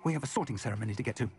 We have a sorting ceremony to get to.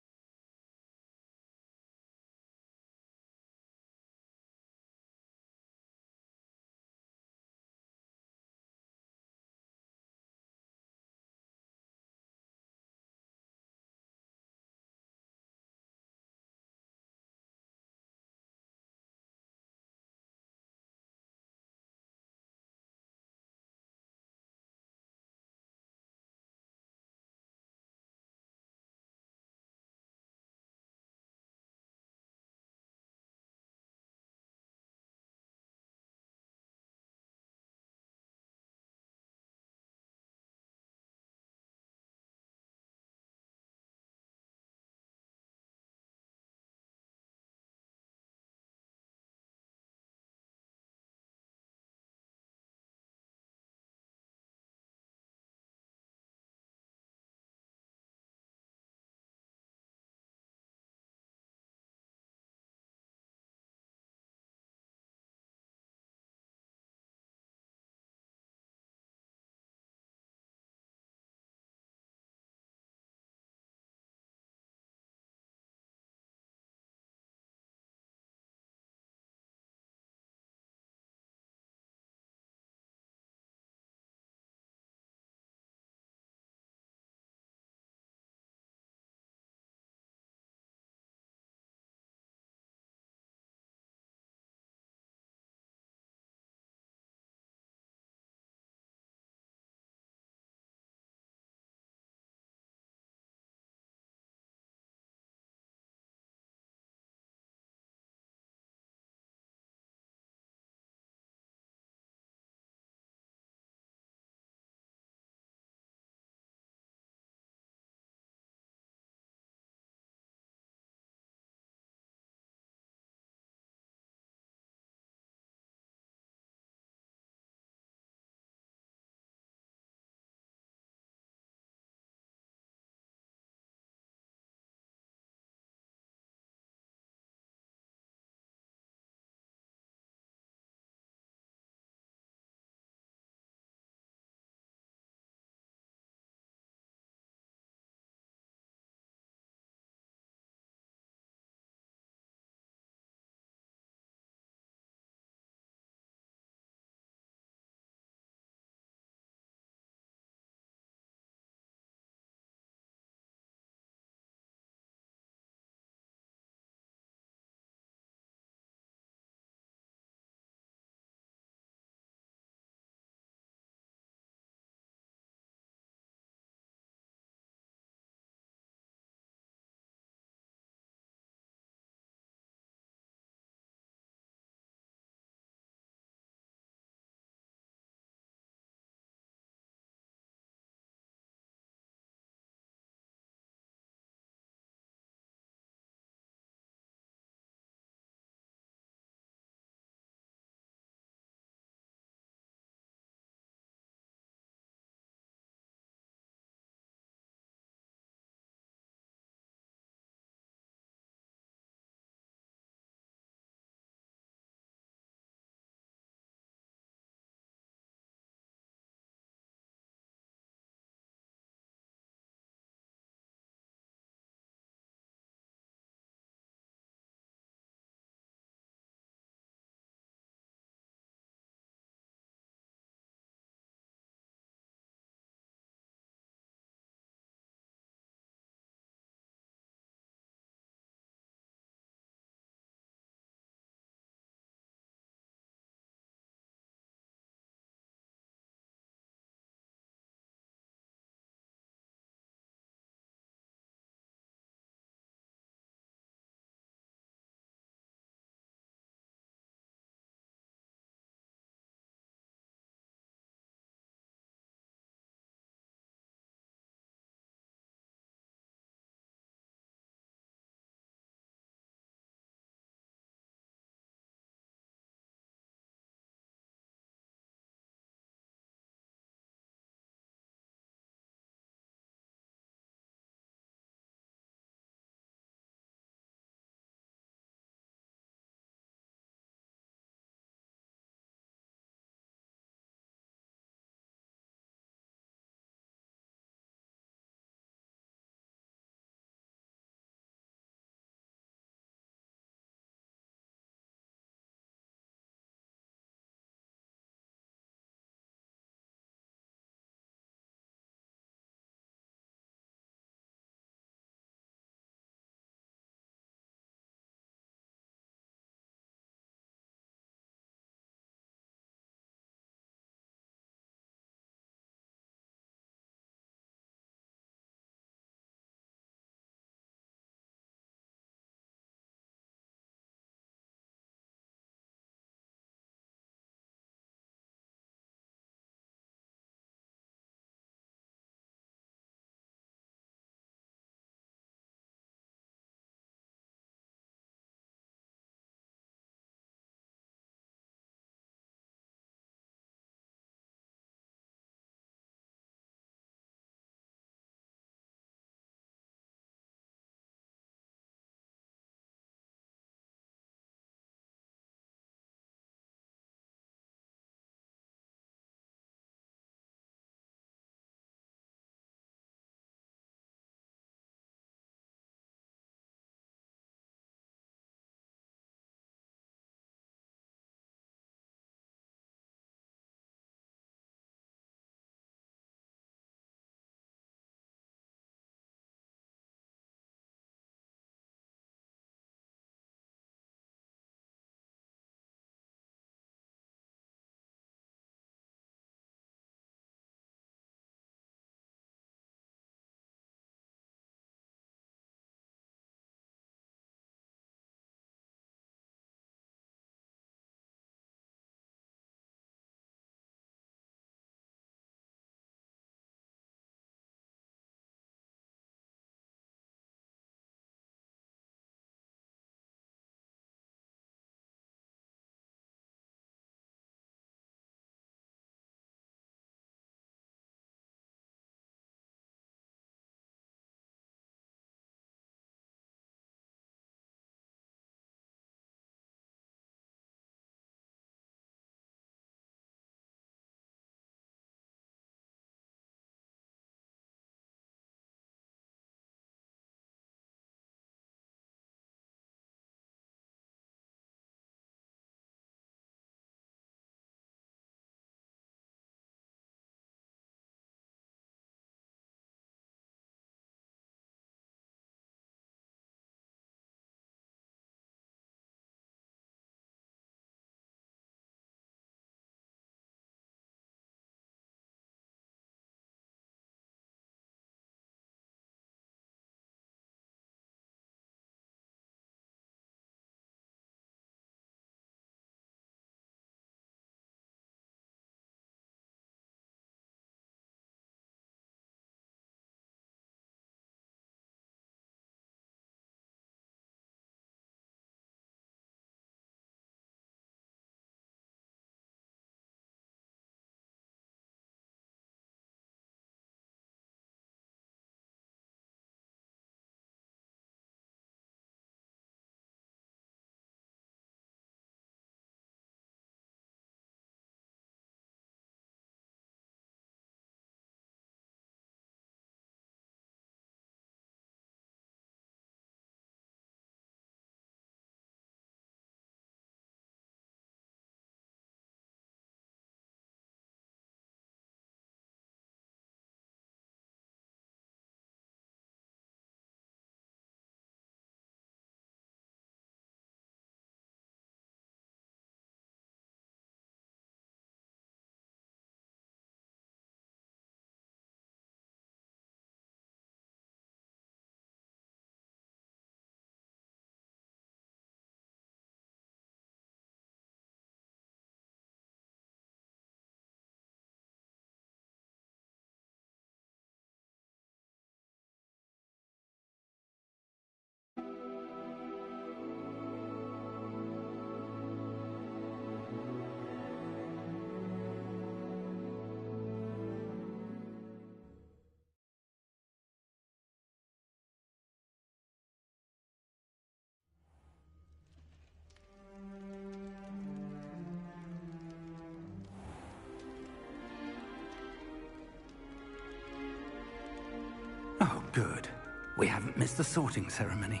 Good. We haven't missed the sorting ceremony.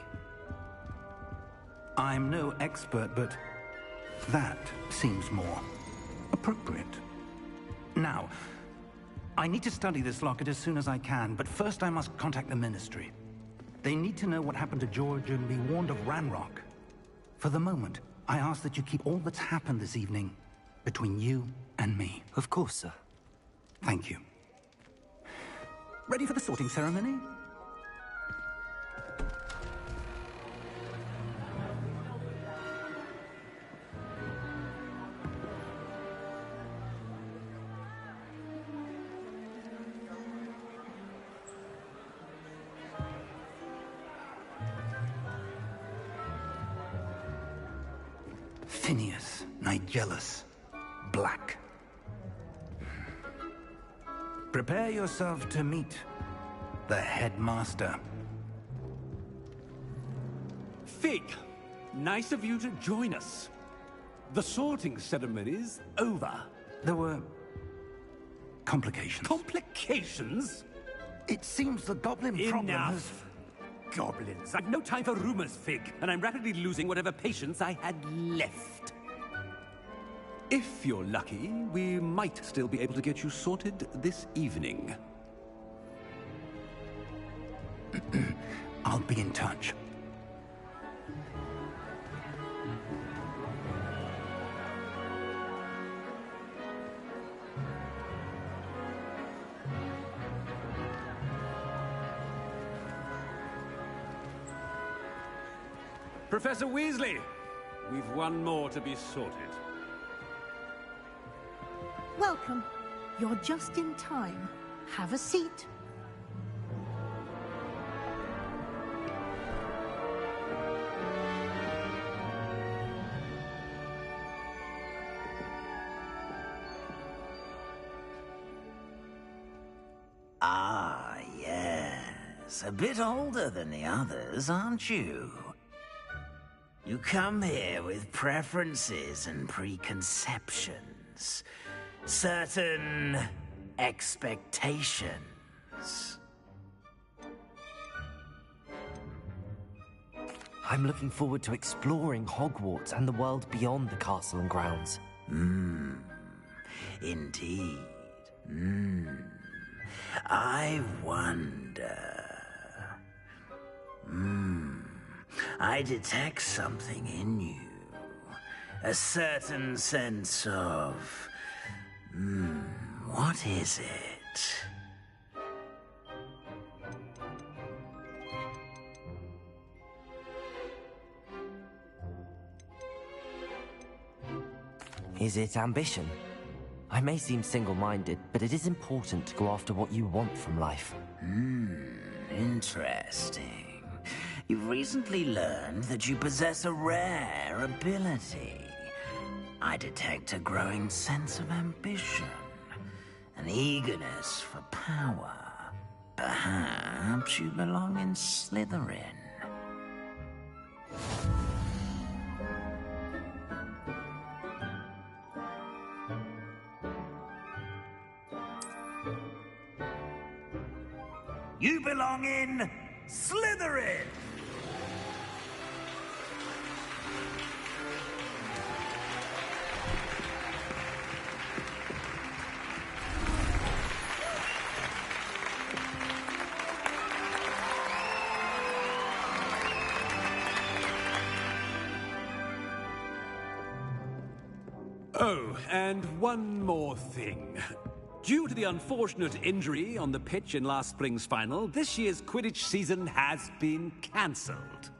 I'm no expert, but that seems more appropriate. Now, I need to study this locket as soon as I can, but first I must contact the Ministry. They need to know what happened to George and be warned of Ranrock. For the moment, I ask that you keep all that's happened this evening between you and me. Of course, sir. Thank you. Ready for the sorting ceremony? Phineas Nigellus Black. Prepare yourself to meet the headmaster. Fig, nice of you to join us. The sorting ceremony's over. There were complications. Complications? It seems the goblin problem has... Enough! Goblins. I've no time for rumors, Fig, and I'm rapidly losing whatever patience I had left. If you're lucky, we might still be able to get you sorted this evening. I'll be in touch. Professor Weasley, we've one more to be sorted. Welcome. You're just in time. Have a seat. Ah, yes. A bit older than the others, aren't you? You come here with preferences and preconceptions. Certain expectations. I'm looking forward to exploring Hogwarts and the world beyond the castle and grounds. Indeed. I wonder... I detect something in you. A certain sense of... what is it? Is it ambition? I may seem single-minded, but it is important to go after what you want from life. Interesting. You've recently learned that you possess a rare ability. I detect a growing sense of ambition, an eagerness for power. Perhaps you belong in Slytherin. You belong in Slytherin! Oh, and one more thing. Due to the unfortunate injury on the pitch in last spring's final, this year's Quidditch season has been cancelled.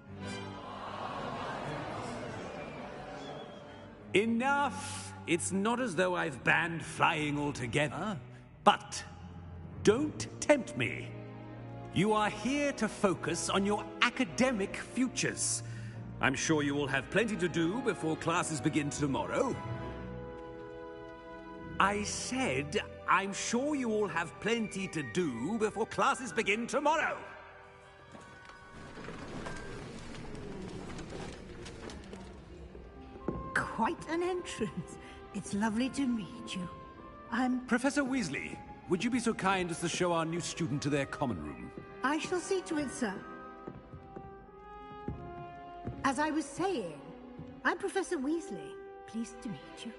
Enough! It's not as though I've banned flying altogether, but don't tempt me. You are here to focus on your academic futures. I'm sure you will have plenty to do before classes begin tomorrow. I said, I'm sure you all have plenty to do before classes begin tomorrow. Quite an entrance. It's lovely to meet you. I'm... Professor Weasley, would you be so kind as to show our new student to their common room? I shall see to it, sir. As I was saying, I'm Professor Weasley. Pleased to meet you.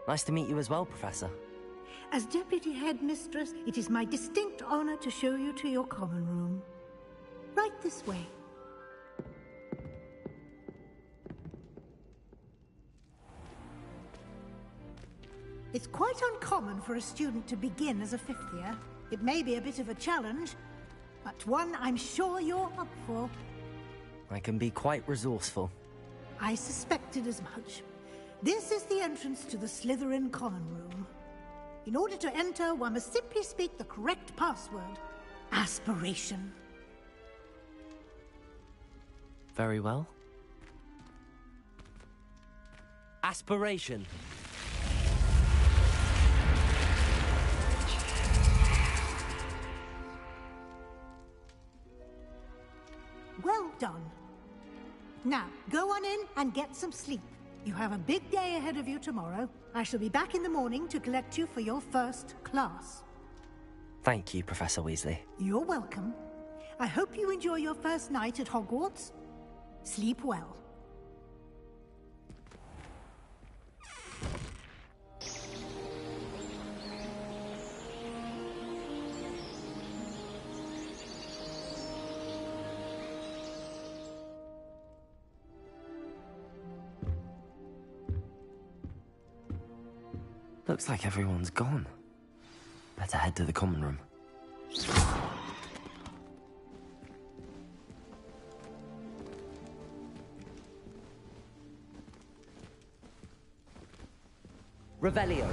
Nice to meet you as well, Professor. As Deputy Headmistress, it is my distinct honor to show you to your common room. Right this way. It's quite uncommon for a student to begin as a fifth year. It may be a bit of a challenge, but one I'm sure you're up for. I can be quite resourceful. I suspected as much. This is the entrance to the Slytherin common room. In order to enter, one must simply speak the correct password. Aspiration. Very well. Aspiration. Well done. Now, go on in and get some sleep. You have a big day ahead of you tomorrow. I shall be back in the morning to collect you for your first class. Thank you, Professor Weasley. You're welcome. I hope you enjoy your first night at Hogwarts. Sleep well. Looks like everyone's gone. Better head to the common room. Revelio.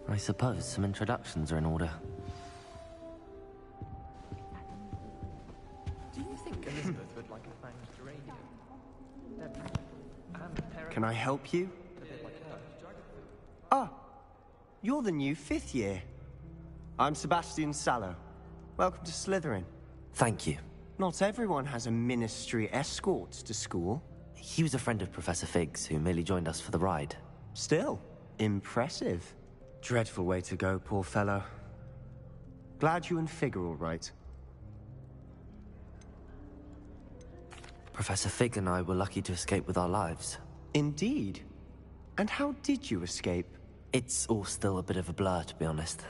I suppose some introductions are in order. Do you think Elizabeth would like a fanged geranium? Can I help you? Ah, you're the new fifth year. I'm Sebastian Sallow. Welcome to Slytherin. Thank you. Not everyone has a ministry escort to school. He was a friend of Professor Fig's who merely joined us for the ride. Still, impressive. Dreadful way to go, poor fellow. Glad you and Fig are all right. Professor Fig and I were lucky to escape with our lives. Indeed. And how did you escape? It's all still a bit of a blur, to be honest.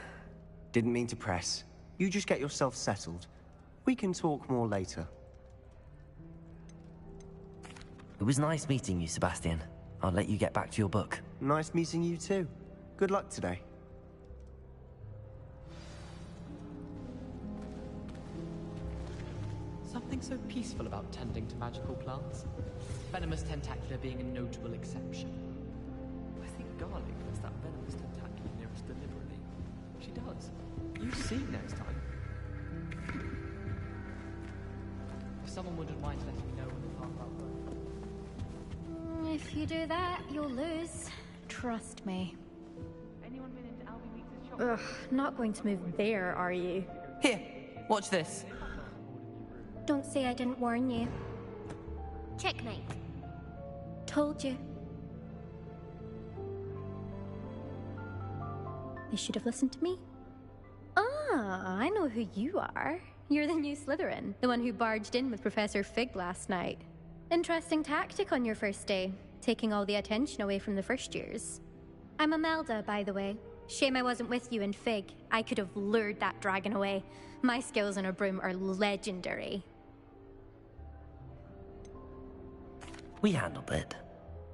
Didn't mean to press. You just get yourself settled. We can talk more later. It was nice meeting you, Sebastian. I'll let you get back to your book. Nice meeting you too. Good luck today. Something so peaceful about tending to magical plants. Venomous Tentacular being a notable exception. I think Garlic puts that Venomous Tentacular near us deliberately. She does. You see next time. If someone wouldn't mind letting me know when the path out road. If you do that, you'll lose. Trust me. Anyone been into Albie Weeks' shop? Ugh, not going to move there, are you? Here, watch this. Don't say I didn't warn you. Checkmate. Told you. They should have listened to me. Ah, I know who you are. You're the new Slytherin, the one who barged in with Professor Fig last night. Interesting tactic on your first day, taking all the attention away from the first years. I'm Imelda, by the way. Shame I wasn't with you in Fig. I could have lured that dragon away. My skills on a broom are legendary. We handled it.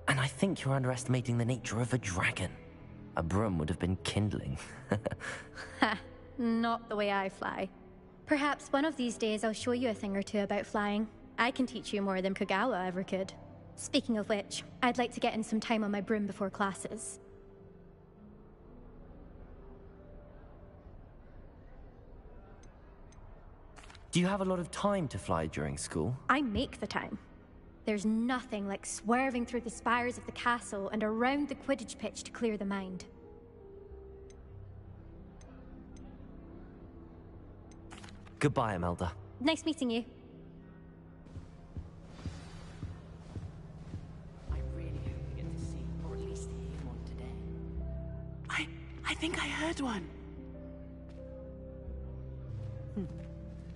And I think you're underestimating the nature of a dragon. A broom would have been kindling. Ha, not the way I fly. Perhaps one of these days I'll show you a thing or two about flying. I can teach you more than Kogawa ever could. Speaking of which, I'd like to get in some time on my broom before classes. Do you have a lot of time to fly during school? I make the time. There's nothing like swerving through the spires of the castle and around the Quidditch pitch to clear the mind. Goodbye, Imelda. Nice meeting you. I really hope we get to see, or at least hear one today. I think I heard one.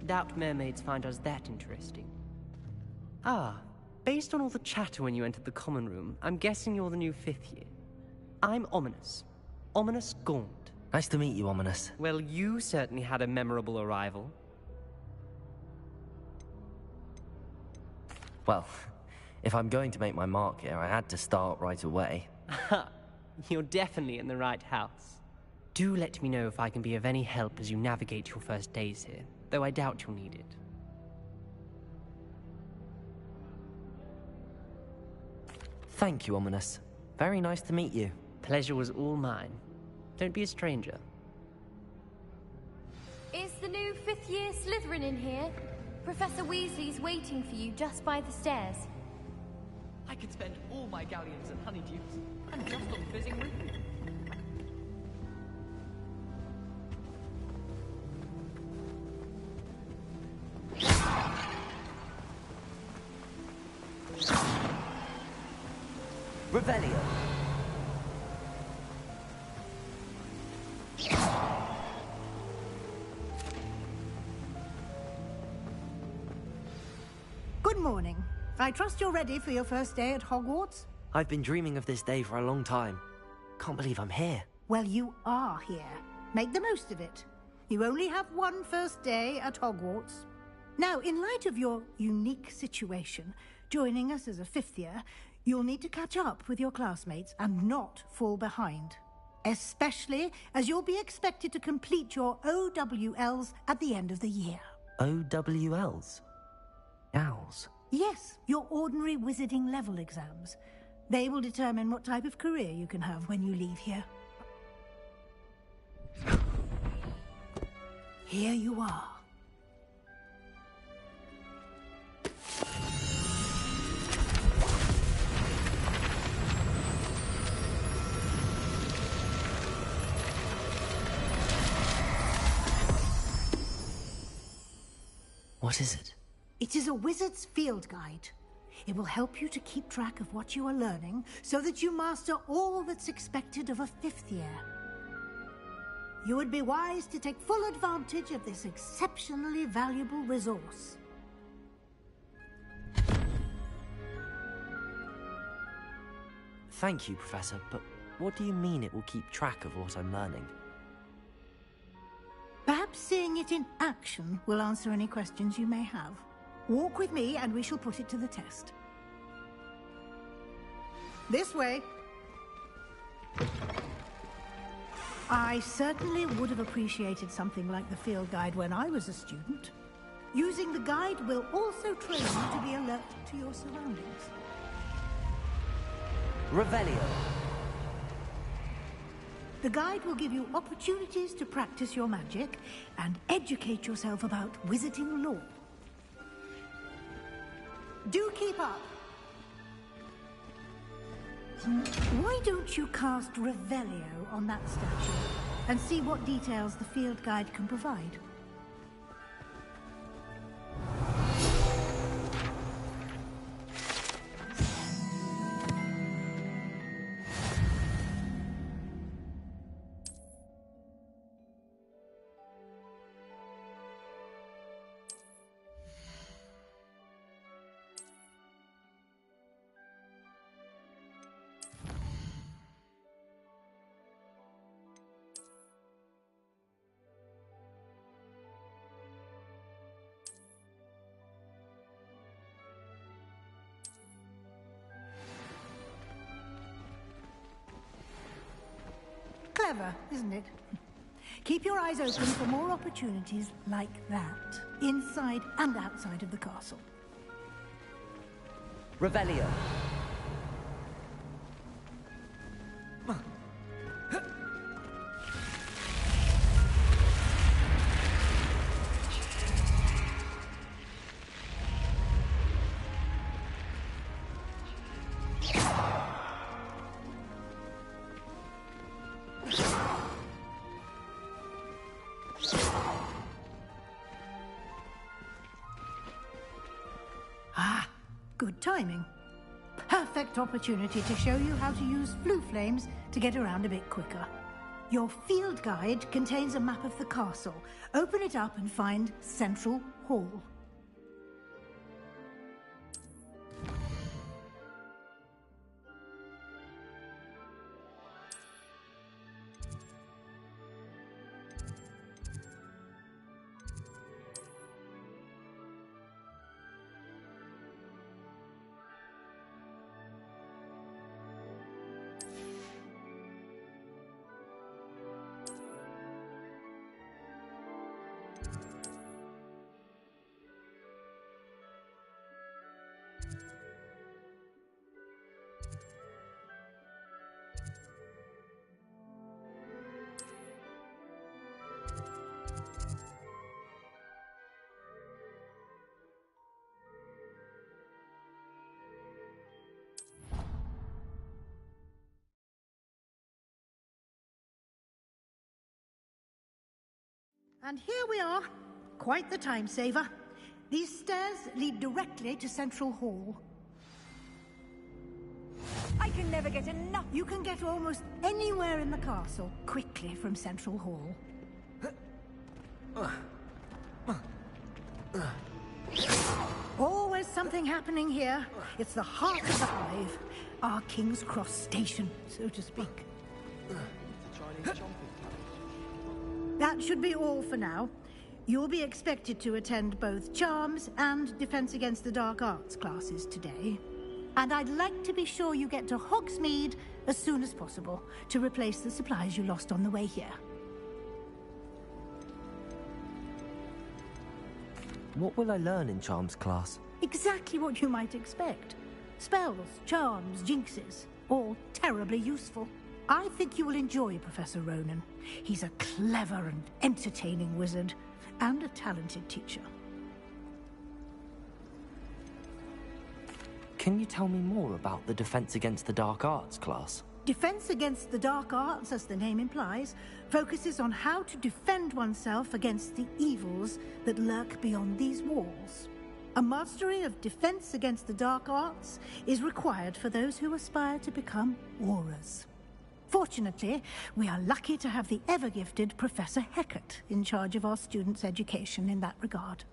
Doubt mermaids find us that interesting. Ah, based on all the chatter when you entered the common room, I'm guessing you're the new 5th year. I'm Ominous. Ominous Gaunt. Nice to meet you, Ominous. Well, you certainly had a memorable arrival. Well, if I'm going to make my mark here, I had to start right away. You're definitely in the right house. Do let me know if I can be of any help as you navigate your first days here, though I doubt you'll need it. Thank you, Ominous. Very nice to meet you. Pleasure was all mine. Don't be a stranger. Is the new 5th year Slytherin in here? Professor Weasley's waiting for you just by the stairs. I could spend all my galleons and honeydews, and just on fizzing with you. Revelio. Good morning. I trust you're ready for your first day at Hogwarts? I've been dreaming of this day for a long time. Can't believe I'm here. Well, you are here. Make the most of it. You only have one first day at Hogwarts. Now, in light of your unique situation, joining us as a 5th year, you'll need to catch up with your classmates and not fall behind. Especially as you'll be expected to complete your OWLs at the end of the year. OWLs? Owls? Yes, your ordinary wizarding level exams. They will determine what type of career you can have when you leave here. Here you are. What is it? It is a wizard's field guide. It will help you to keep track of what you are learning so that you master all that's expected of a 5th year. You would be wise to take full advantage of this exceptionally valuable resource. Thank you, Professor, but what do you mean it will keep track of what I'm learning? Perhaps seeing it in action will answer any questions you may have. Walk with me and we shall put it to the test. This way. I certainly would have appreciated something like the field guide when I was a student. Using the guide will also train you to be alert to your surroundings. Revelio. The guide will give you opportunities to practice your magic and educate yourself about wizarding lore. Do keep up. Why don't you cast Revelio on that statue and see what details the field guide can provide? Clever, isn't it? Keep your eyes open for more opportunities like that, inside and outside of the castle. Revelio. Ah, good timing. Perfect opportunity to show you how to use flue flames to get around a bit quicker. Your field guide contains a map of the castle. Open it up and find Central Hall. And here we are. Quite the time saver. These stairs lead directly to Central Hall. I can never get enough. You can get almost anywhere in the castle quickly from Central Hall. Always something happening here. It's the heart of the hive. Our King's Cross station, so to speak. That should be all for now. You'll be expected to attend both Charms and Defense Against the Dark Arts classes today. And I'd like to be sure you get to Hogsmeade as soon as possible to replace the supplies you lost on the way here. What will I learn in Charms class? Exactly what you might expect. Spells, charms, jinxes, all terribly useful. I think you will enjoy Professor Ronen. He's a clever and entertaining wizard, and a talented teacher. Can you tell me more about the Defense Against the Dark Arts class? Defense Against the Dark Arts, as the name implies, focuses on how to defend oneself against the evils that lurk beyond these walls. A mastery of Defense Against the Dark Arts is required for those who aspire to become Aurors. Fortunately, we are lucky to have the ever-gifted Professor Hecat in charge of our students' education in that regard.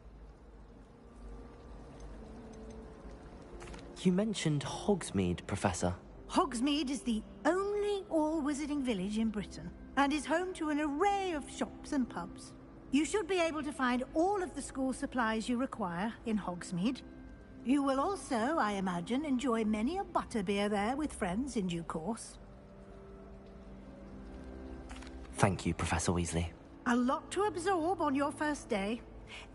You mentioned Hogsmeade, Professor. Hogsmeade is the only all-wizarding village in Britain, and is home to an array of shops and pubs. You should be able to find all of the school supplies you require in Hogsmeade. You will also, I imagine, enjoy many a butterbeer there with friends in due course. Thank you, Professor Weasley. A lot to absorb on your first day,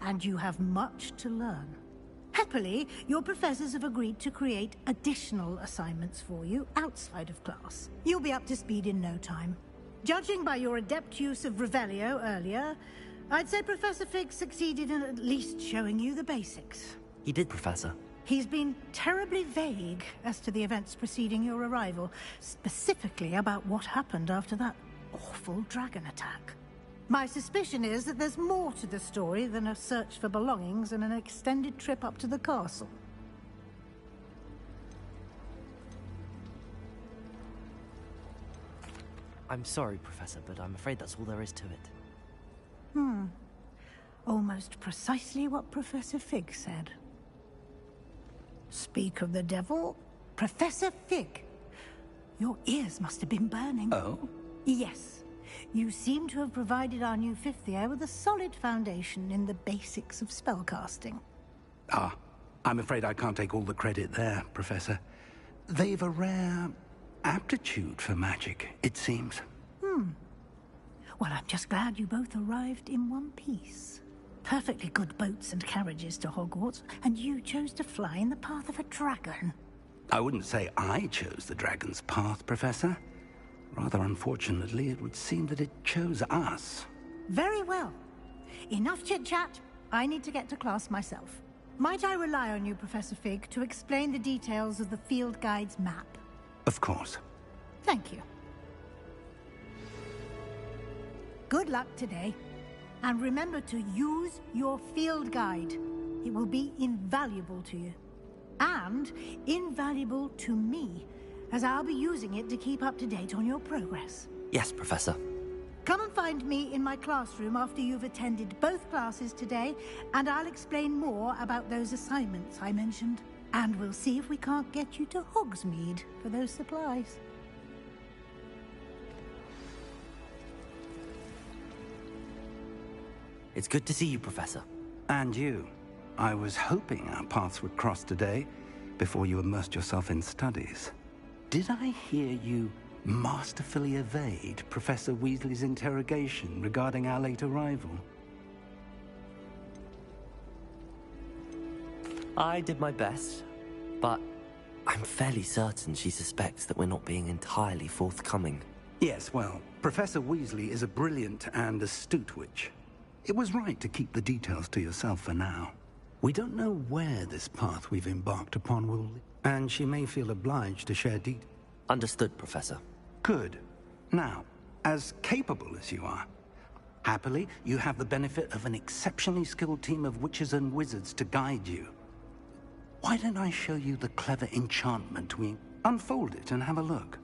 and you have much to learn. Happily, your professors have agreed to create additional assignments for you outside of class. You'll be up to speed in no time. Judging by your adept use of Revelio earlier, I'd say Professor Fig succeeded in at least showing you the basics. He did, Professor. He's been terribly vague as to the events preceding your arrival, specifically about what happened after that awful dragon attack. My suspicion is that there's more to the story than a search for belongings and an extended trip up to the castle. I'm sorry, Professor, but I'm afraid that's all there is to it. Almost precisely what Professor Fig said. Speak of the devil, Professor Fig. Your ears must have been burning. Oh? Yes. You seem to have provided our new fifth year with a solid foundation in the basics of spellcasting. Ah, I'm afraid I can't take all the credit there, Professor. They've a rare aptitude for magic, it seems. Well, I'm just glad you both arrived in one piece. Perfectly good boats and carriages to Hogwarts, and you chose to fly in the path of a dragon. I wouldn't say I chose the dragon's path, Professor. Rather unfortunately, it would seem that it chose us. Very well. Enough chit-chat. I need to get to class myself. Might I rely on you, Professor Fig, to explain the details of the field guide's map? Of course. Thank you. Good luck today. And remember to use your field guide. It will be invaluable to you. And invaluable to me, as I'll be using it to keep up to date on your progress. Yes, Professor. Come and find me in my classroom after you've attended both classes today, and I'll explain more about those assignments I mentioned. And we'll see if we can't get you to Hogsmeade for those supplies. It's good to see you, Professor. And you. I was hoping our paths would cross today, before you immersed yourself in studies. Did I hear you masterfully evade Professor Weasley's interrogation regarding our late arrival? I did my best, but I'm fairly certain she suspects that we're not being entirely forthcoming. Yes, well, Professor Weasley is a brilliant and astute witch. It was right to keep the details to yourself for now. We don't know where this path we've embarked upon will lead, and she may feel obliged to share details. Understood, Professor. Good. Now, as capable as you are, happily, you have the benefit of an exceptionally skilled team of witches and wizards to guide you. Why don't I show you the clever enchantment we... Unfold it and have a look.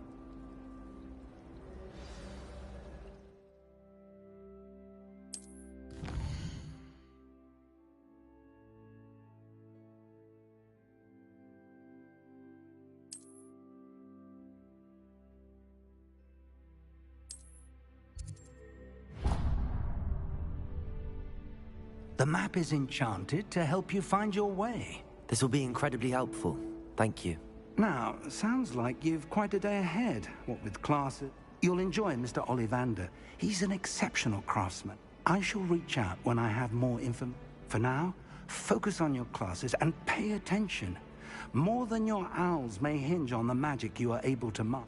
The map is enchanted to help you find your way. This will be incredibly helpful. Thank you. Now, sounds like you've quite a day ahead, what with classes. You'll enjoy Mr. Ollivander. He's an exceptional craftsman. I shall reach out when I have more information. For now, focus on your classes and pay attention. More than your owls may hinge on the magic you are able to mark.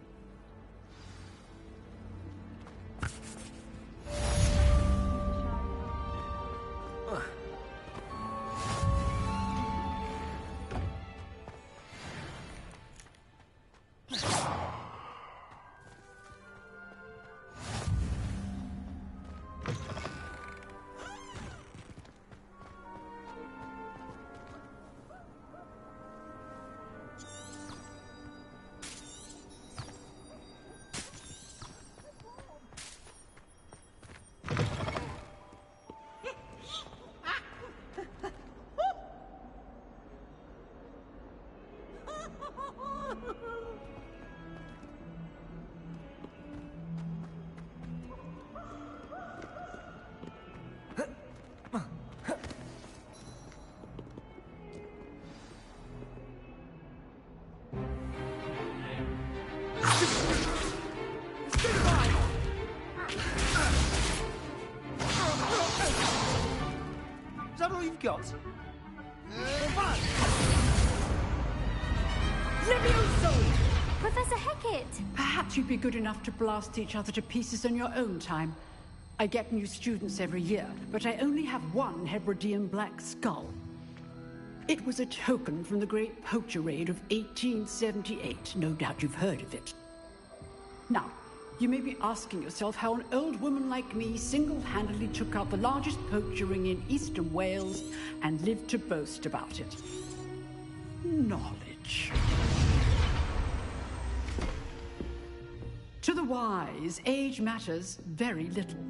Is that all you've got? Levioso! Professor Hecat! Perhaps you'd be good enough to blast each other to pieces on your own time. I get new students every year, but I only have one Hebridean black skull. It was a token from the Great Poacher Raid of 1878. No doubt you've heard of it. Now, you may be asking yourself how an old woman like me single-handedly took out the largest poacher ring in eastern Wales and lived to boast about it. Knowledge. To the wise, age matters very little.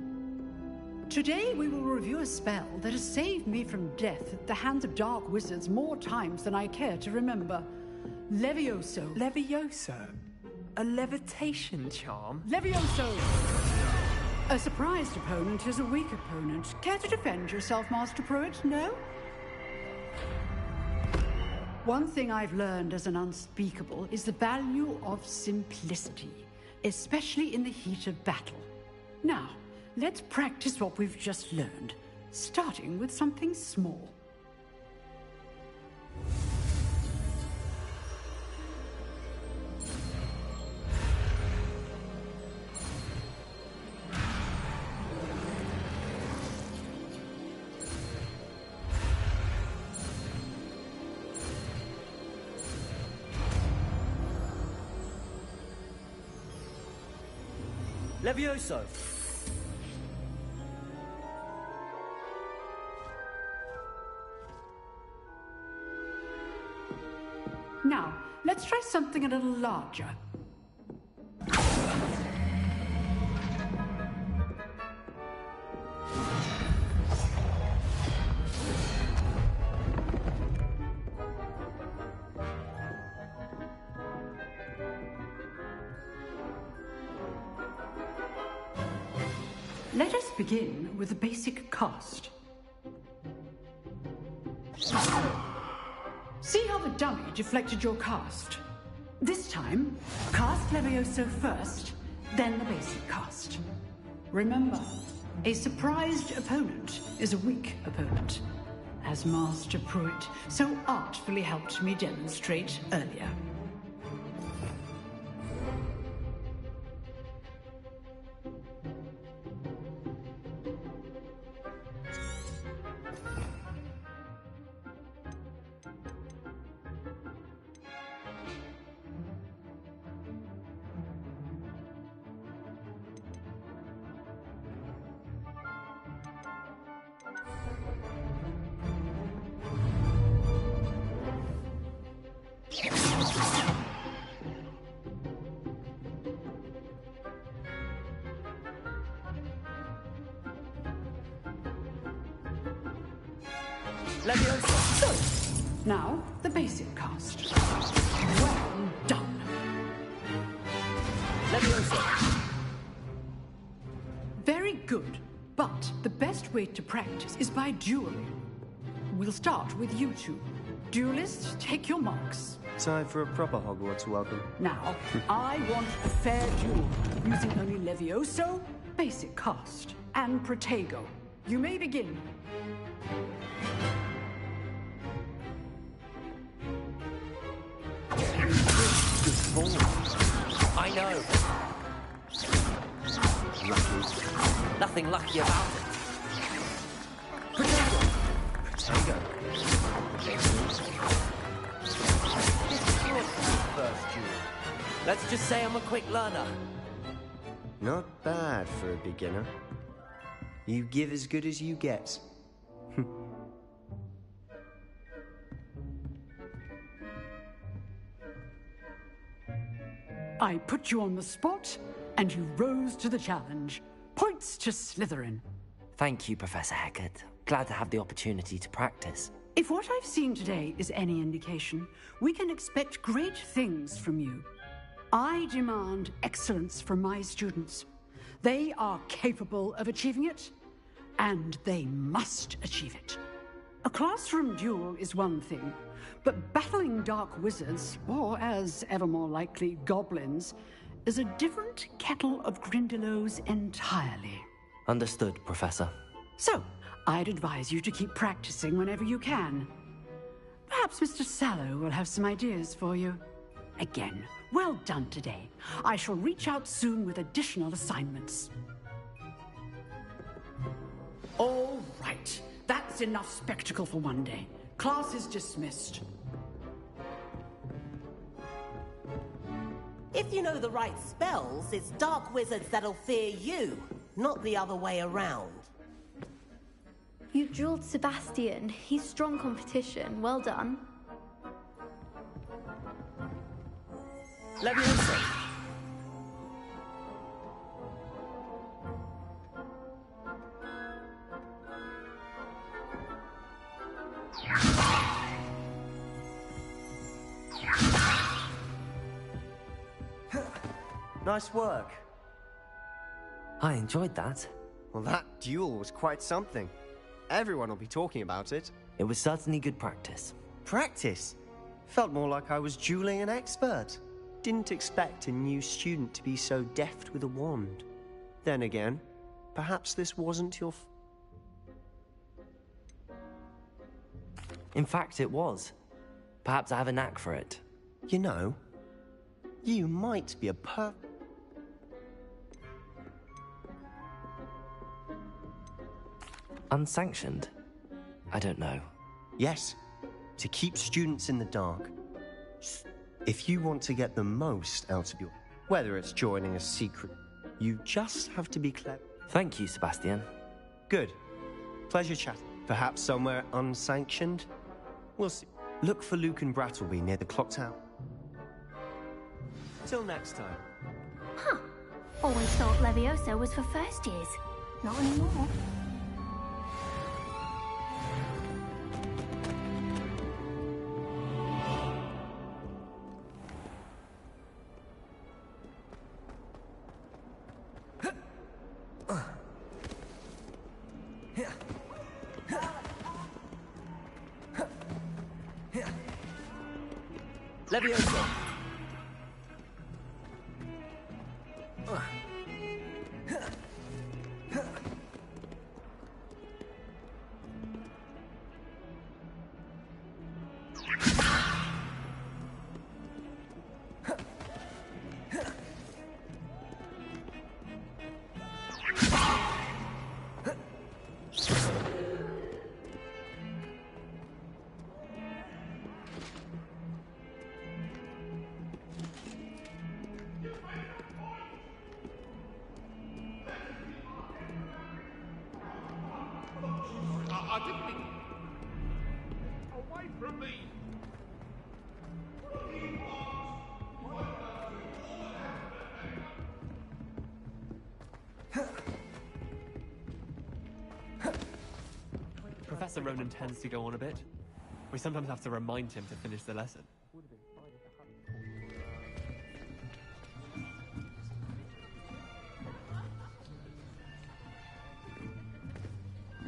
Today we will review a spell that has saved me from death at the hands of dark wizards more times than I care to remember. Levioso. Levioso? A levitation charm? Levioso! A surprised opponent is a weak opponent. Care to defend yourself, Master Pruitt? No? One thing I've learned as an unspeakable is the value of simplicity, especially in the heat of battle. Now, let's practice what we've just learned, starting with something small. Levioso! Now, let's try something a little larger. Let us begin with the basic cast. See how the dummy deflected your cast? This time, cast Levioso first, then the basic cast. Remember, a surprised opponent is a weak opponent, as Master Pruitt so artfully helped me demonstrate earlier. So, now the basic cast. Well done. Very good, but the best way to practice is by dueling. We'll start with you two. Duelists, take your marks. Time for a proper Hogwarts welcome. Now, I want a fair duel, using only Levioso, basic cast, and Protego. You may begin. I know. Lucky. Nothing lucky about it. Protego. First duel. Let's just say I'm a quick learner. Not bad for a beginner. You give as good as you get. I put you on the spot, and you rose to the challenge. Points to Slytherin. Thank you, Professor Hecat. Glad to have the opportunity to practice. If what I've seen today is any indication, we can expect great things from you. I demand excellence from my students. They are capable of achieving it, and they must achieve it. A classroom duel is one thing, but battling dark wizards, or as ever more likely, goblins, is a different kettle of Grindylows entirely. Understood, Professor. So, I'd advise you to keep practicing whenever you can. Perhaps Mr. Sallow will have some ideas for you. Again, well done today. I shall reach out soon with additional assignments. All right. That's enough spectacle for one day. Class is dismissed. If you know the right spells, it's dark wizards that'll fear you, not the other way around. You drilled Sebastian. He's strong competition. Well done. Levioso. Nice work. I enjoyed that. Well, that duel was quite something. Everyone will be talking about it. It was certainly good practice. Practice? Felt more like I was dueling an expert. Didn't expect a new student to be so deft with a wand. Then again, Perhaps this wasn't your... In fact, it was. Perhaps I have a knack for it. You know, you might be a Unsanctioned? I don't know. Yes, to keep students in the dark. If you want to get the most out of your... Whether it's joining a secret, you just have to be clever. Thank you, Sebastian. Good. Pleasure chatting. Perhaps somewhere unsanctioned? We'll see. Look for Luke and Brattleby near the clock tower. Till next time. Huh. Always thought Leviosa was for first years. Not anymore. Leviosa! I didn't mean... Away from me! Professor Ronan tends to go on a bit. We sometimes have to remind him to finish the lesson.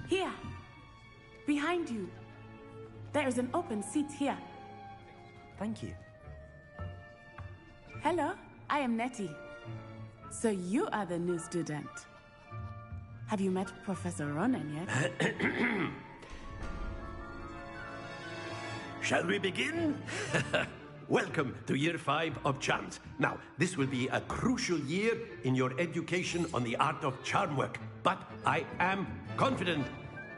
Here, behind you. There is an open seat here. Thank you. Hello, I am Nettie. So you are the new student. Have you met Professor Ronan yet? Shall we begin? Welcome to Year 5 of Charms. Now, this will be a crucial year in your education on the art of charm work, but I am confident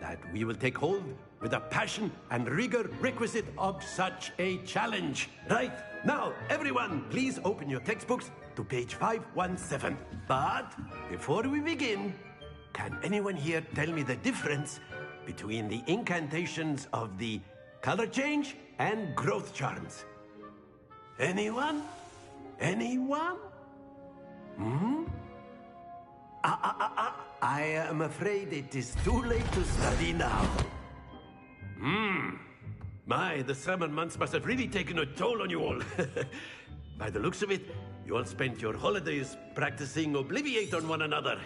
that we will take hold with the passion and rigor requisite of such a challenge. Right, now, everyone, please open your textbooks to page 517. But before we begin, can anyone here tell me the difference between the incantations of the color change and growth charms? Anyone? Anyone? I am afraid it is too late to study now. My, the summer months must have really taken a toll on you all. By the looks of it, you all spent your holidays practicing Obliviate on one another.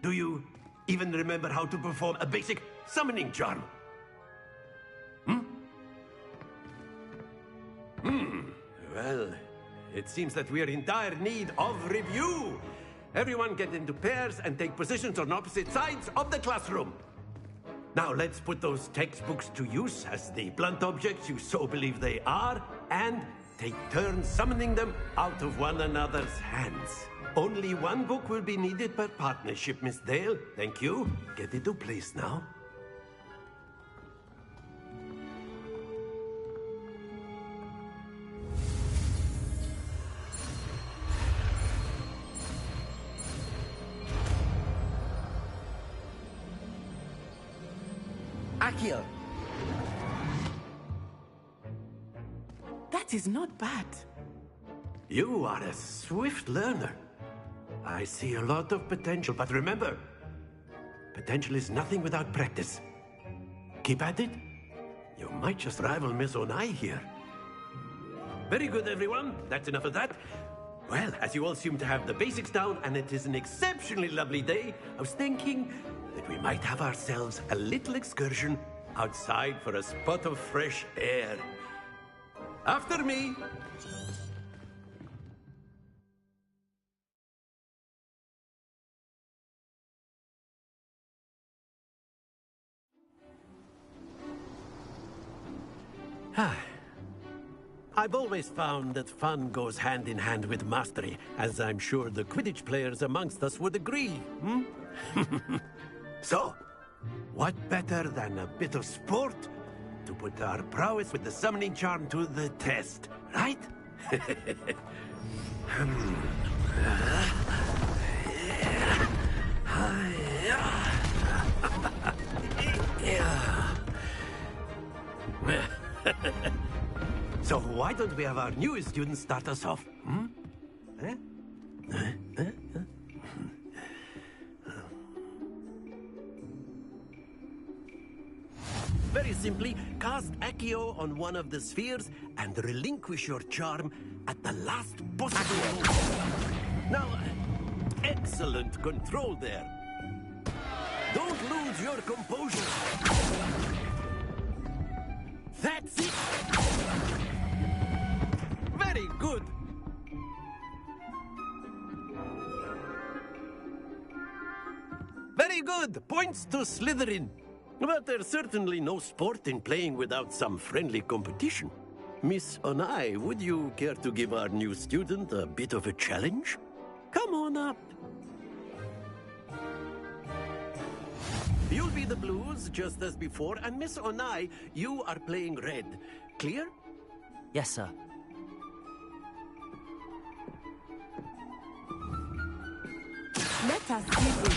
Do you even remember how to perform a basic summoning charm? Well, it seems that we are in dire need of review. Everyone get into pairs and take positions on opposite sides of the classroom. Now let's put those textbooks to use as the blunt objects you so believe they are, and take turns summoning them out of one another's hands. Only one book will be needed per partnership, Miss Dale. Thank you. Get into place now. Accio! That is not bad. You are a swift learner. I see a lot of potential, but remember, potential is nothing without practice. Keep at it. You might just rival Miss Onai here. Very good, everyone. That's enough of that. Well, as you all seem to have the basics down, and it is an exceptionally lovely day, I was thinking that we might have ourselves a little excursion outside for a spot of fresh air. After me. I've always found that fun goes hand in hand with mastery, as I'm sure the Quidditch players amongst us would agree, hmm? So, what better than a bit of sport to put our prowess with the summoning charm to the test, right? So why don't we have our newest student start us off? Hmm? Very simply, cast Accio on one of the spheres and relinquish your charm at the last possible moment. Now, excellent control there. Don't lose your composure. That's it. Very good. Very good. Points to Slytherin. But there's certainly no sport in playing without some friendly competition. Miss Onai, would you care to give our new student a bit of a challenge? Come on up. You'll be the blues, just as before, and Miss Onai, you are playing red. Clear? Yes, sir. Let us see this.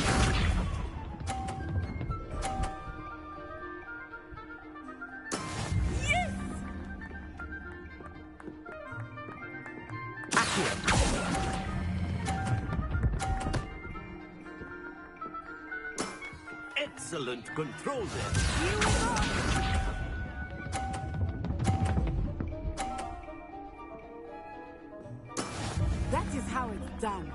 Excellent control there. That is how it's done.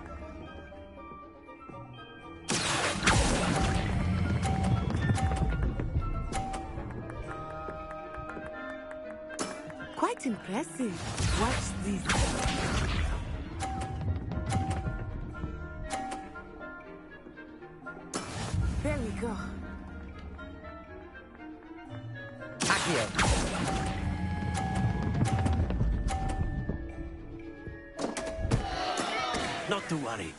Quite impressive. Watch this. There we go. Not to worry.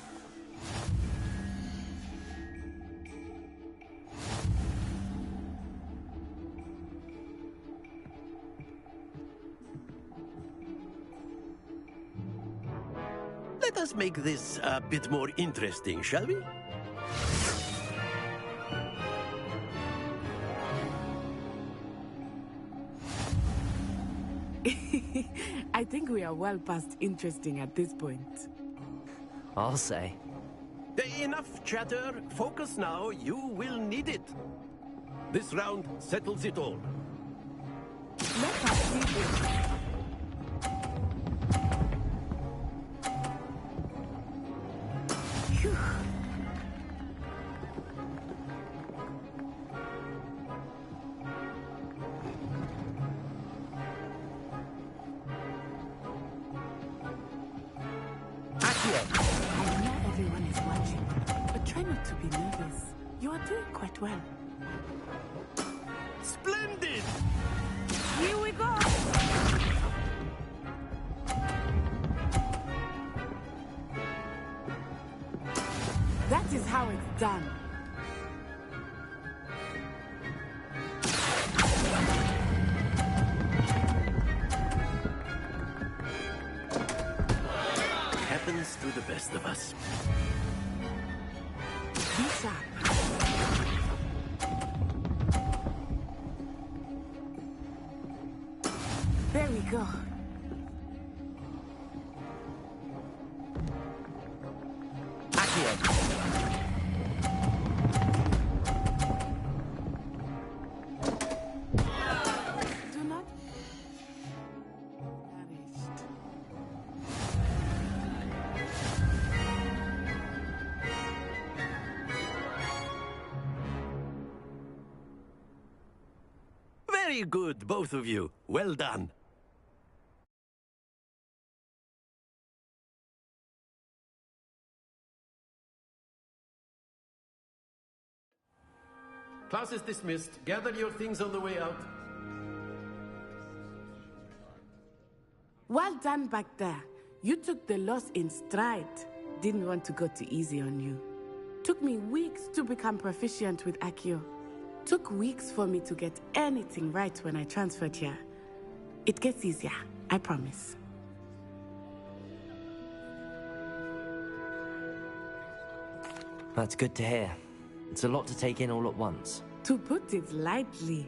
Let us make this a bit more interesting, shall we? I think we are well past interesting at this point. I'll say. Enough chatter. Focus now. You will need it. This round settles it all. Let us see this. Phew. I know everyone is watching, but try not to be nervous. You are doing quite well. Splendid! Here we go! That is how it's done. Happens to the best of us. Be sharp. There we go. Do not. Nourished. Very good, both of you. Well done. Class is dismissed. Gather your things on the way out. Well done back there. You took the loss in stride. Didn't want to go too easy on you. Took me weeks to become proficient with Accio. Took weeks for me to get anything right when I transferred here. It gets easier, I promise. That's good to hear. It's a lot to take in all at once. To put it lightly,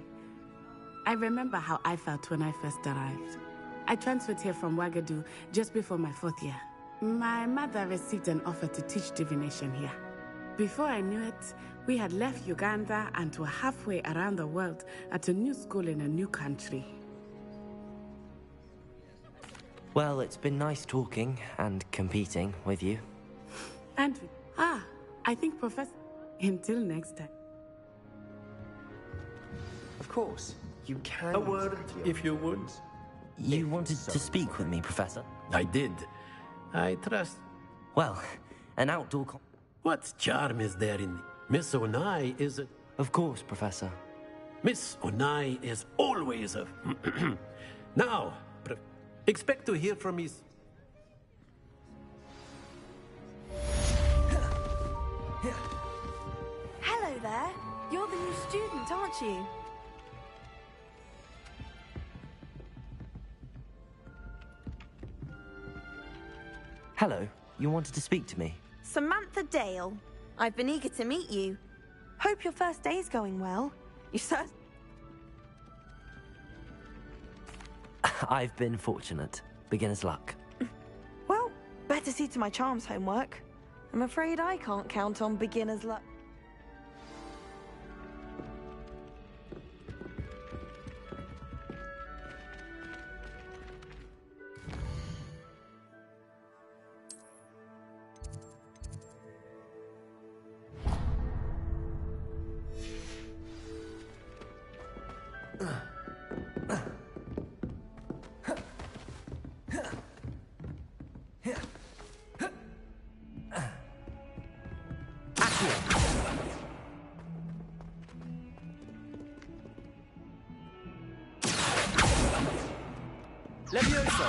I remember how I felt when I first arrived. I transferred here from Wagadu just before my 4th year. My mother received an offer to teach divination here. Before I knew it, we had left Uganda and were halfway around the world at a new school in a new country. Well, it's been nice talking and competing with you. And I think Professor... Until next time. Of course, you can... A word, if you would. You wanted to speak with me, Professor? I did. I trust... Well, an outdoor... What charm is there in... Miss Onai is... Of course, Professor. Miss Onai is always a... Now, expect to hear from me... Hello there. You're the new student, aren't you? Hello. You wanted to speak to me? Samantha Dale. I've been eager to meet you. Hope your first day's going well. You said... I've been fortunate. Beginner's luck. Well, better see to my charms homework. I'm afraid I can't count on beginner's luck. Levioso!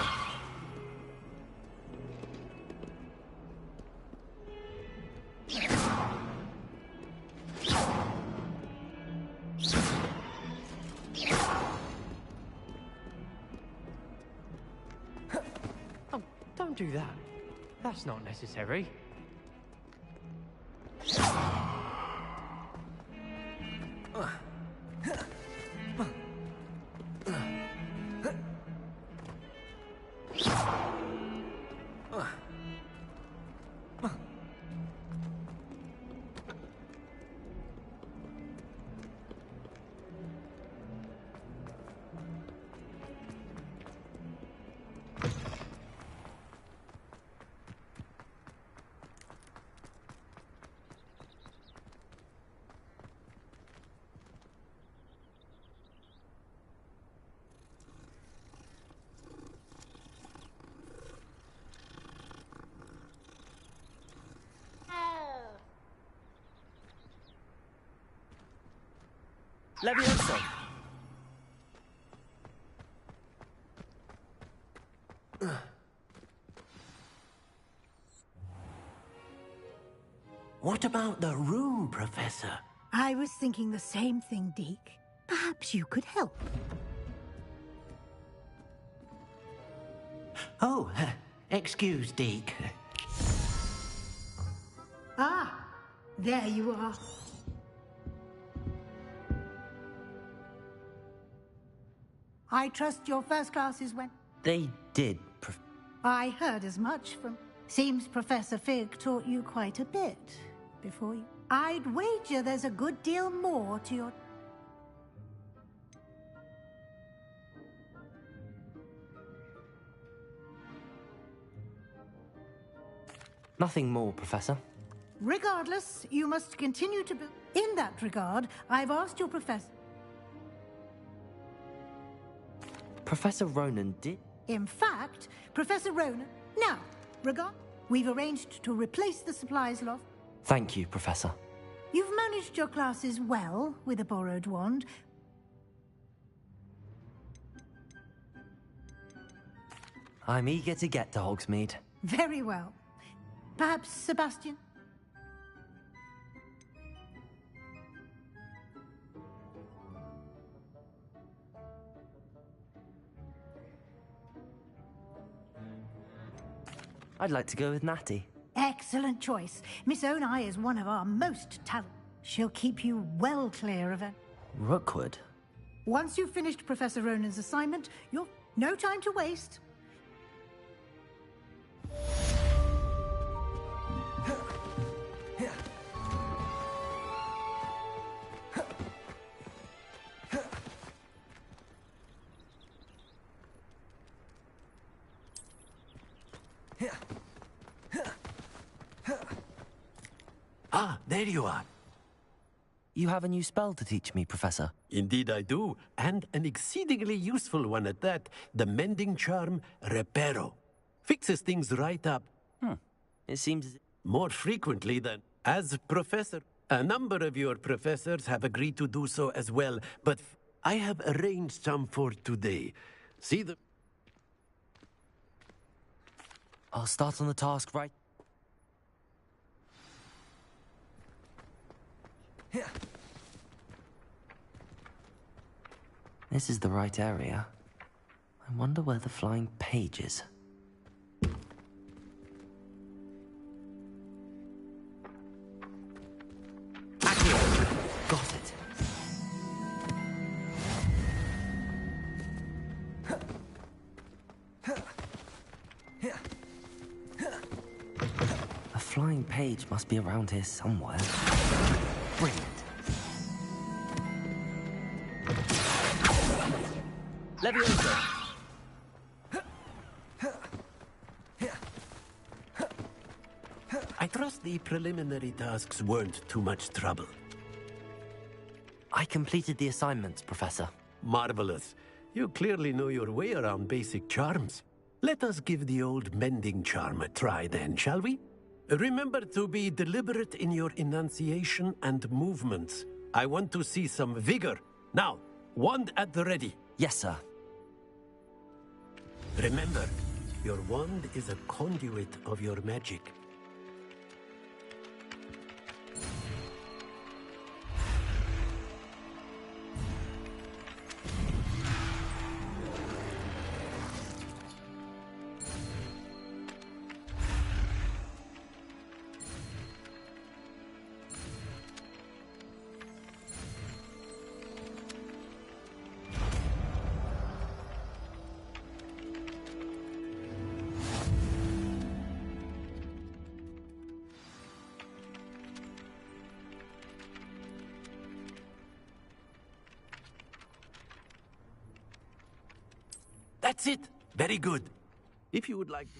Oh, don't do that. That's not necessary. Levioso! What about the room, Professor? I was thinking the same thing, Deke. Perhaps you could help. Oh, excuse, Deke. Ah, there you are. I trust your first classes went... They did, I heard as much from... Seems Professor Fig taught you quite a bit before you... I'd wager there's a good deal more to your... Nothing more, Professor. Regardless, you must continue to... In that regard, I've asked your professor... Professor Ronan did... In fact, Professor Ronan... Now, we've arranged to replace the supplies loft. Thank you, Professor. You've managed your classes well with a borrowed wand. I'm eager to get to Hogsmeade. Very well. Perhaps Sebastian? I'd like to go with Natty. Excellent choice. Miss Onai is one of our most talented. She'll keep you well clear of it. Rookwood? Once you've finished Professor Ronan's assignment, you'll no time to waste. Ah, there you are. You have a new spell to teach me, Professor. Indeed I do, and an exceedingly useful one at that. The mending charm, Reparo. Fixes things right up. It seems... More frequently than... As professor, a number of your professors have agreed to do so as well, but I have arranged some for today. See the... I'll start on the task right... This is the right area. I wonder where the flying page is. Got it. A flying page must be around here somewhere. Brilliant. Leviosa! I trust the preliminary tasks weren't too much trouble. I completed the assignments, Professor. Marvelous. You clearly know your way around basic charms. Let us give the old mending charm a try then, shall we? Remember to be deliberate in your enunciation and movements. I want to see some vigor. Now, wand at the ready. Yes, sir. Remember, your wand is a conduit of your magic. That's it. Very good. If you would like to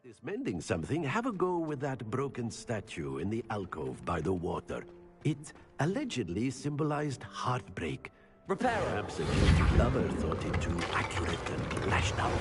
practice mending something, have a go with that broken statue in the alcove by the water. It allegedly symbolized heartbreak. Reparo. Perhaps a guilty lover thought it too accurate and lashed out.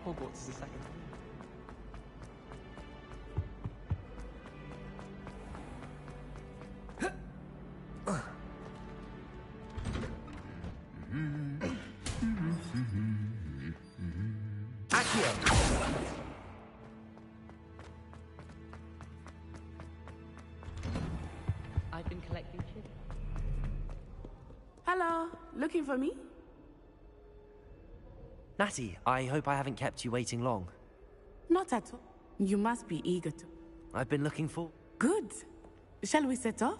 Hogwarts is the second. I've been collecting shit. Hello, looking for me? Natty, I hope I haven't kept you waiting long. Not at all. You must be eager to. I've been looking for... Good. shall we set off?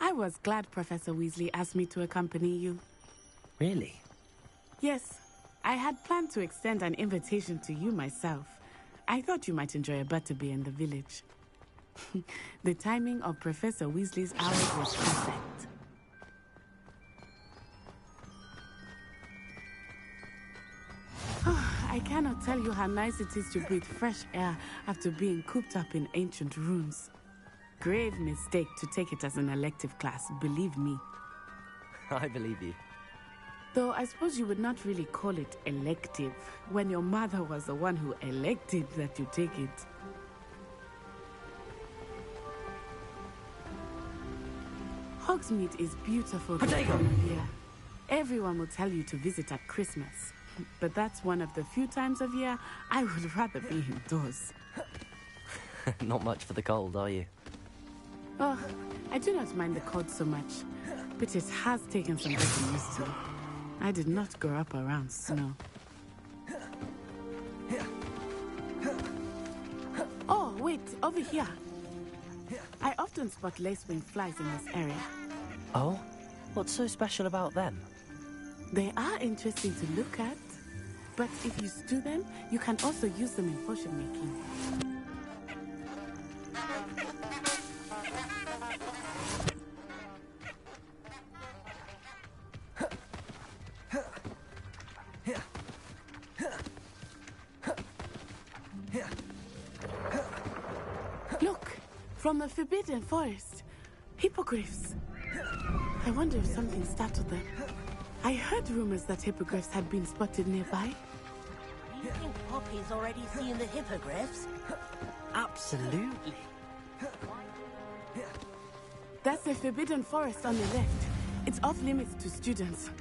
I was glad Professor Weasley asked me to accompany you. Really? Yes, I had planned to extend an invitation to you myself. I thought you might enjoy a butterbeer in the village. The timing of Professor Weasley's hours was perfect. I cannot tell you how nice it is to breathe fresh air after being cooped up in ancient rooms. Grave mistake to take it as an elective class, believe me. I believe you. Though I suppose you would not really call it elective when your mother was the one who elected that you take it. Hogsmeade is beautiful this time of year. Everyone will tell you to visit at Christmas. But that's one of the few times of year I would rather be indoors. Not much for the cold, are you? Oh, I do not mind the cold so much, but it has taken some getting used to. I did not grow up around snow. Oh, wait, over here. I often spot lacewing flies in this area. Oh? What's so special about them? They are interesting to look at, but if you stew them, you can also use them in potion making. Look, from the Forbidden Forest. Hippogriffs. I wonder if something startled them. I heard rumors that hippogriffs had been spotted nearby. Do you think Poppy's already seen the hippogriffs? Absolutely. That's the Forbidden Forest on the left. It's off limits to students,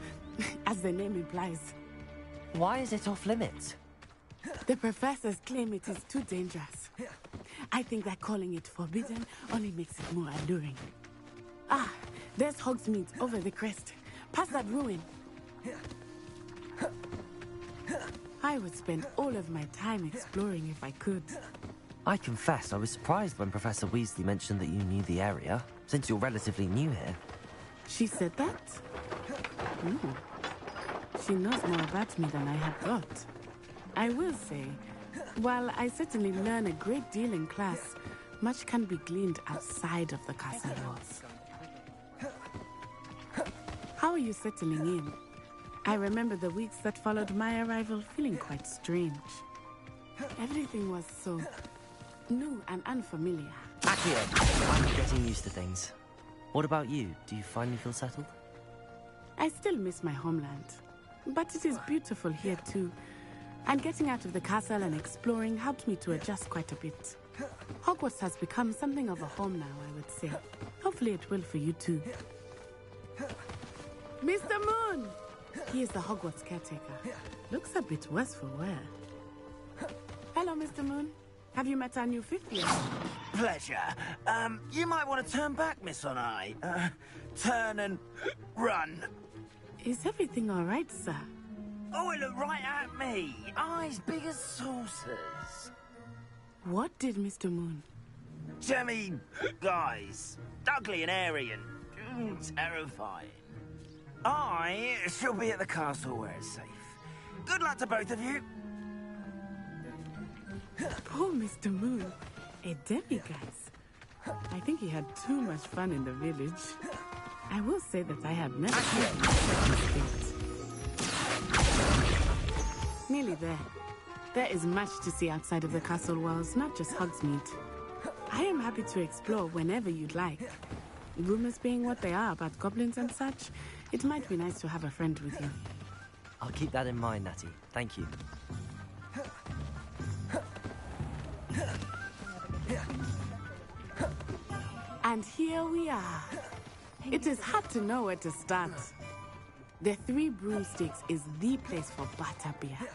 as the name implies. Why is it off limits? The professors claim it is too dangerous. I think that calling it forbidden only makes it more alluring. Ah, there's Hogsmeade over the crest. Past that ruin. I would spend all of my time exploring if I could. I confess I was surprised when Professor Weasley mentioned that you knew the area, since you're relatively new here. She said that? She knows more about me than I had thought. I will say, while I certainly learn a great deal in class, much can be gleaned outside of the castle walls. How are you settling in? I remember the weeks that followed my arrival feeling quite strange. Everything was so new and unfamiliar. Accio, I'm getting used to things. What about you? Do you finally feel settled? I still miss my homeland, but it is beautiful here too. And getting out of the castle and exploring helped me to adjust quite a bit. Hogwarts has become something of a home now, I would say. Hopefully it will for you too. Mr. Moon! He is the Hogwarts caretaker. Looks a bit worse for wear. Hello, Mr. Moon. Have you met our new 5th year? Pleasure. You might want to turn back, Miss On-Eye. Turn and run. Is everything all right, sir? Oh, it looked right at me. Eyes big as saucers. What did Mr. Moon? Jemmy, guys. Ugly and airy and terrifying. I shall be at the castle where it's safe. Good luck to both of you. Poor Mr. Moon. A demiguise. I think he had too much fun in the village. I will say that I have never seen Nearly there. There is much to see outside of the castle walls, not just Hogsmeade. I am happy to explore whenever you'd like. Rumors being what they are about goblins and such, it might be nice to have a friend with you. I'll keep that in mind, Natty. Thank you. And here we are. It is hard to know where to start. The Three Broomsticks is the place for butterbeer.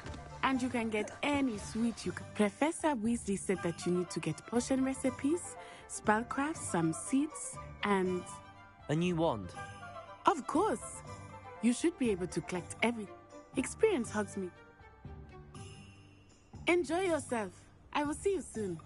And you can get any sweet you can. Professor Weasley said that you need to get potion recipes, spellcrafts, some seeds, and... A new wand? Of course. You should be able to collect everything. Experience hugs me. Enjoy yourself. I will see you soon.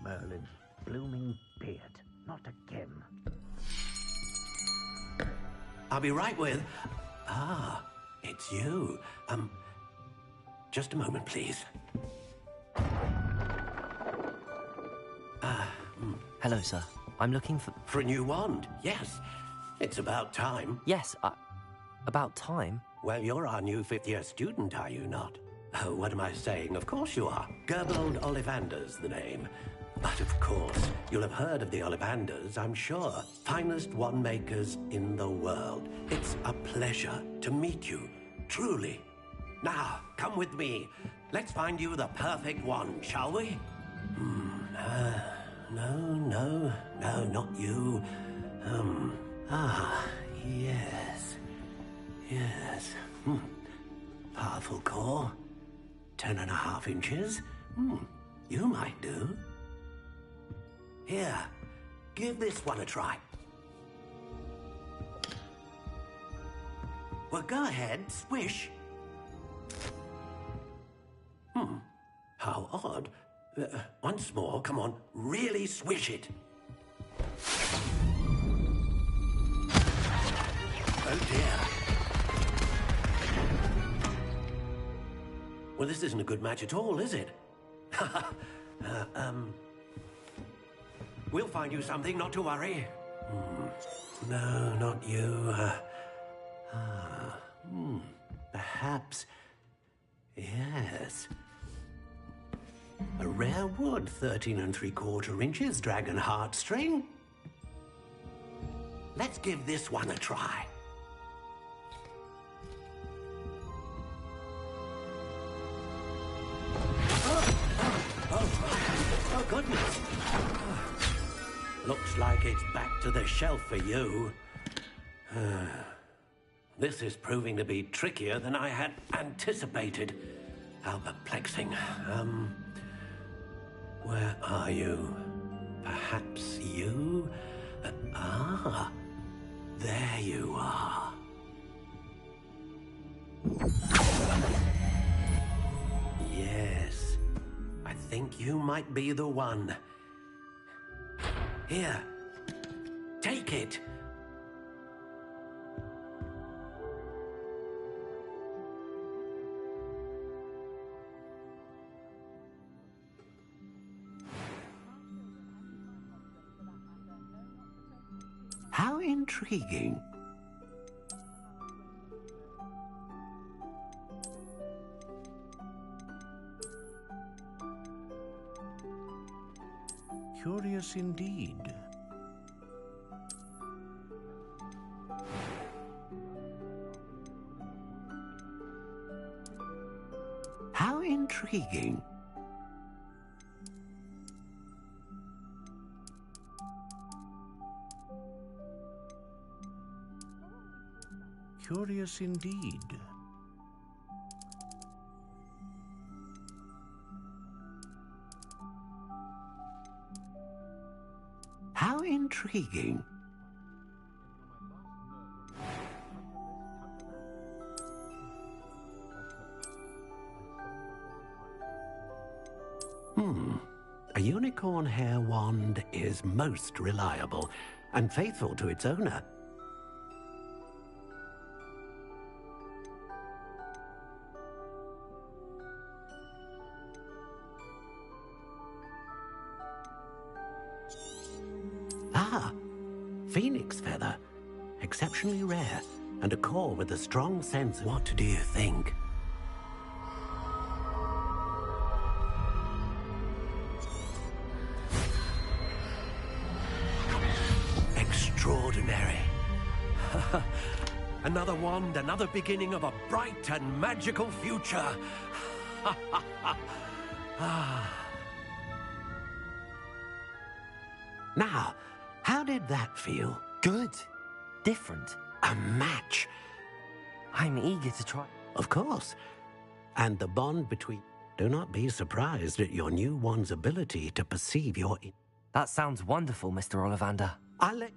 Merlin, blooming beard. Not again. I'll be right with... Ah, it's you. Just a moment, please. Hello, sir. I'm looking for... For a new wand, yes. It's about time. Yes, about time? Well, you're our new fifth-year student, are you not? Oh, what am I saying? Of course you are. Gerbold Ollivander's the name. But of course, you'll have heard of the Ollivanders, I'm sure. Finest wand makers in the world. It's a pleasure to meet you, truly. Now, come with me. Let's find you the perfect wand, shall we? No, not you. Yes. Powerful core. 10.5 inches. You might do. Here, give this one a try. Well, go ahead, swish. How odd. Once more, come on, really swish it. Oh dear. Well, this isn't a good match at all, is it? We'll find you something, not to worry. No, not you. Perhaps... Yes. A rare wood, 13 3/4 inches, dragon heartstring. Let's give this one a try. Oh, goodness. Looks like it's back to the shelf for you. This is proving to be trickier than I had anticipated. How perplexing. Where are you? Perhaps you? There you are. Yes, I think you might be the one. Here, take it. How intriguing. Curious indeed. How intriguing. Curious indeed. How intriguing. A unicorn hair wand is most reliable and faithful to its owner. Ah, phoenix feather. Exceptionally rare, and a core with a strong sense. What do you think? Extraordinary. Another wand, another beginning of a bright and magical future. Now, how did that feel? Good. Different. A match. I'm eager to try. Of course. And the bond between... Do not be surprised at your new wand's ability to perceive your... That sounds wonderful, Mr. Ollivander. I'll let...